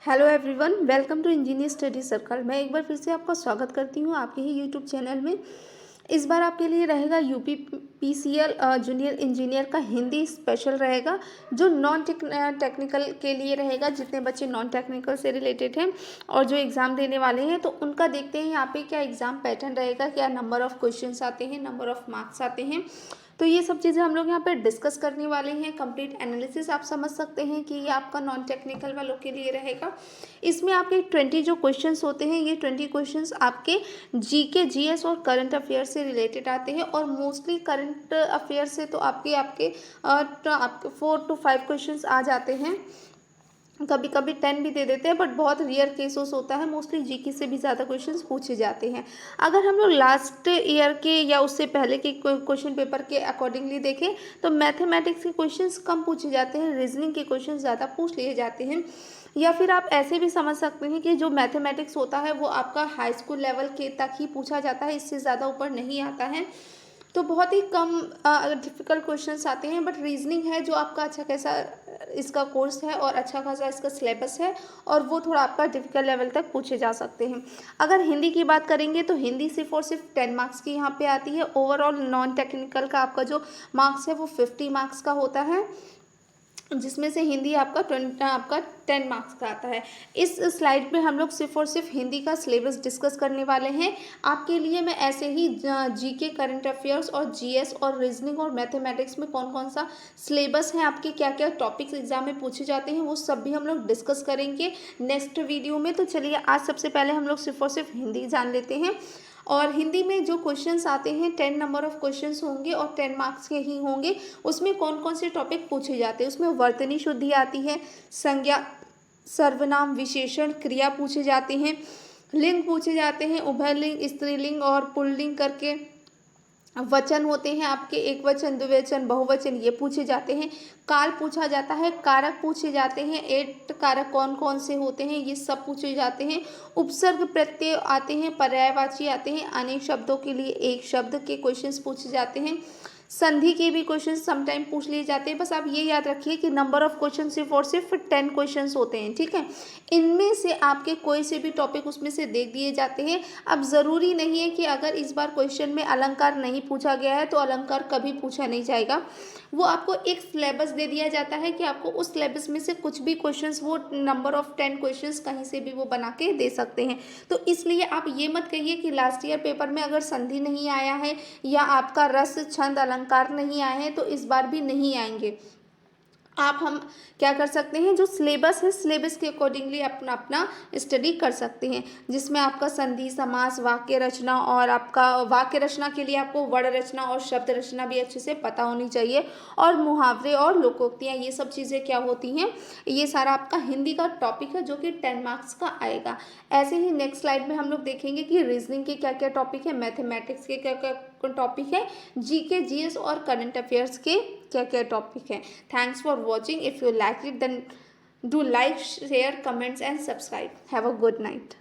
Hello everyone, welcome to engineer study circle. मैं एक बार फिर से आपका स्वागत करती हूँ आपके ही यूट्यूब चैनल में। इस बार आपके लिए रहेगा यूपी पीसीएल जूनियर इंजीनियर का हिंदी स्पेशल रहेगा, जो नॉन टेक्निकल के लिए रहेगा। जितने बच्चे नॉन टेक्निकल से रिलेटेड हैं और जो एग्ज़ाम देने वाले हैं, तो उनका देखते हैं यहाँ पे क्या एग्ज़ाम पैटर्न रहेगा, क्या नंबर ऑफ़ क्वेश्चंस आते हैं, नंबर ऑफ़ मार्क्स आते हैं। तो ये सब चीज़ें हम लोग यहाँ पे डिस्कस करने वाले हैं। कंप्लीट एनालिसिस आप समझ सकते हैं कि ये आपका नॉन टेक्निकल वालों के लिए रहेगा। इसमें आपके 20 जो क्वेश्चंस होते हैं, ये 20 क्वेश्चंस आपके जीके, जीएस और करंट अफेयर से रिलेटेड आते हैं। और मोस्टली करंट अफेयर से तो आपके 4 to 5 क्वेश्चंस आ जाते हैं। कभी कभी 10 भी दे देते हैं, बट बहुत रेयर केसेस होता है। मोस्टली जीके से भी ज़्यादा क्वेश्चंस पूछे जाते हैं। अगर हम लोग लास्ट ईयर के या उससे पहले के क्वेश्चन पेपर के अकॉर्डिंगली देखें, तो मैथमेटिक्स के क्वेश्चंस कम पूछे जाते हैं, रीजनिंग के क्वेश्चंस ज़्यादा पूछ लिए जाते हैं। या फिर आप ऐसे भी समझ सकते हैं कि जो मैथमेटिक्स होता है वो आपका हाई स्कूल लेवल के तक ही पूछा जाता है, इससे ज़्यादा ऊपर नहीं आता है। तो बहुत ही कम डिफ़िकल्ट क्वेश्चंस आते हैं। बट रीजनिंग है जो आपका अच्छा कैसा इसका कोर्स है और अच्छा खासा इसका सिलेबस है, और वो थोड़ा आपका डिफ़िकल्ट लेवल तक पूछे जा सकते हैं। अगर हिंदी की बात करेंगे तो हिंदी सिर्फ और सिर्फ 10 मार्क्स की यहाँ पे आती है। ओवरऑल नॉन टेक्निकल का आपका जो मार्क्स है वो 50 मार्क्स का होता है, जिसमें से हिंदी आपका 10 मार्क्स का आता है। इस स्लाइड में हम लोग सिर्फ और सिर्फ हिंदी का सिलेबस डिस्कस करने वाले हैं। आपके लिए मैं ऐसे ही जीके, करंट अफेयर्स और जीएस और रीजनिंग और मैथमेटिक्स में कौन कौन सा सिलेबस है, आपके क्या क्या टॉपिक्स एग्जाम में पूछे जाते हैं, वो सब भी हम लोग डिस्कस करेंगे नेक्स्ट वीडियो में। तो चलिए आज सबसे पहले हम लोग सिर्फ और सिर्फ हिंदी जान लेते हैं। और हिंदी में जो क्वेश्चंस आते हैं 10 नंबर ऑफ क्वेश्चंस होंगे और 10 मार्क्स के ही होंगे। उसमें कौन कौन से टॉपिक पूछे जाते हैं, उसमें वर्तनी शुद्धि आती है, संज्ञा, सर्वनाम, विशेषण, क्रिया पूछे जाते हैं, लिंग पूछे जाते हैं, उभयलिंग, स्त्रीलिंग और पुल्लिंग करके वचन होते हैं आपके, एक वचन, द्विवचन, बहुवचन, ये पूछे जाते हैं। काल पूछा जाता है, कारक पूछे जाते हैं, 8 कारक कौन कौन से होते हैं, ये सब पूछे जाते हैं। उपसर्ग प्रत्यय आते हैं, पर्यायवाची आते हैं, अनेक शब्दों के लिए एक शब्द के क्वेश्चंस पूछे जाते हैं। संधि के भी क्वेश्चन समटाइम पूछ लिए जाते हैं। बस आप ये याद रखिए कि नंबर ऑफ क्वेश्चन सिर्फ और सिर्फ 10 क्वेश्चंस होते हैं, ठीक है। इनमें से आपके कोई से भी टॉपिक उसमें से दे दिए जाते हैं। अब ज़रूरी नहीं है कि अगर इस बार क्वेश्चन में अलंकार नहीं पूछा गया है तो अलंकार कभी पूछा नहीं जाएगा। वो आपको एक सिलेबस दे दिया जाता है कि आपको उस सिलेबस में से कुछ भी क्वेश्चंस, वो नंबर ऑफ 10 क्वेश्चंस कहीं से भी वो बना के दे सकते हैं। तो इसलिए आप ये मत कहिए कि लास्ट ईयर पेपर में अगर संधि नहीं आया है या आपका रस, छंद, अलंकार नहीं आए हैं तो इस बार भी नहीं आएंगे। हम क्या कर सकते हैं, जो सिलेबस है सिलेबस के अकॉर्डिंगली अपना अपना स्टडी कर सकते हैं, जिसमें आपका संधि, समास, वाक्य रचना, और आपका वाक्य रचना के लिए आपको वर्ण रचना और शब्द रचना भी अच्छे से पता होनी चाहिए, और मुहावरे और लोकोक्तियाँ, ये सब चीज़ें क्या होती हैं, ये सारा आपका हिंदी का टॉपिक है जो कि 10 मार्क्स का आएगा। ऐसे ही नेक्स्ट स्लाइड में हम लोग देखेंगे कि रीजनिंग के क्या क्या टॉपिक है, मैथमेटिक्स के क्या क्या टॉपिक है, जीके, जीएस और करंट अफेयर्स के क्या क्या टॉपिक है। Thanks for watching. If you like it, then do like, share, comments and subscribe. Have a good night.